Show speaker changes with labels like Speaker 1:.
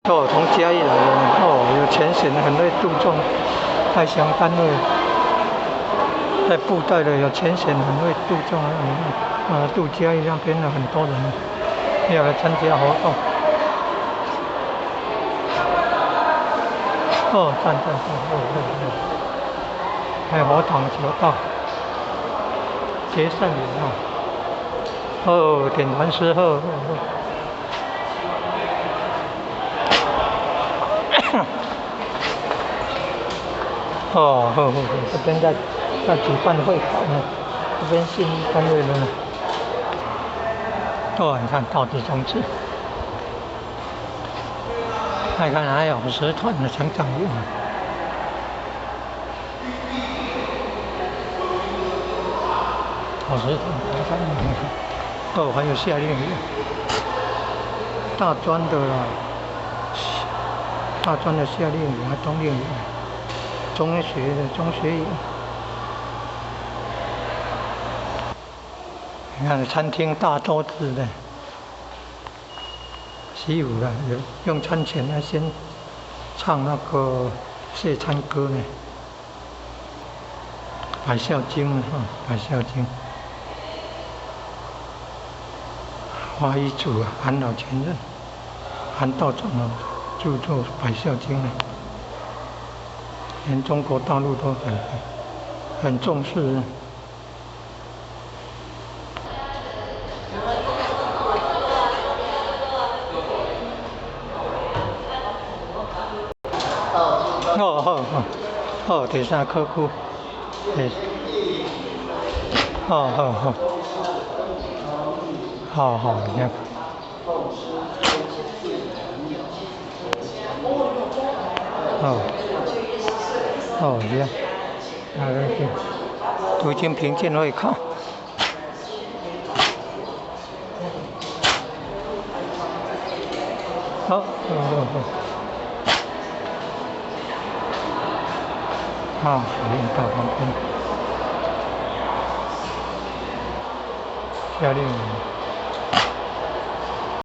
Speaker 1: 哦，从嘉义来的哦，有前线很会注重太乡单位，在布袋的有前线很会注重渡嘉义那边的很多人要来参加活动。哦，赞，还有火塘桥道，结善缘哦，点完之后。哦，这边在举办会考呢，这边信义单位的呢。哦，你看道之宗旨，看还有社团的成长院。社团哦，还有夏令营，大专的啦，大专的夏令营和冬令营。中学的中学营，你看餐厅大桌子的，西湖的有用餐前呢先唱那个谢餐歌呢，百孝经百孝经，花一祖韩老前任，韩道长著作百孝经呢。连中国大陆都很重视。第三科库，对，好，你看，这样，读经评鉴会考。到旁边，夏令营。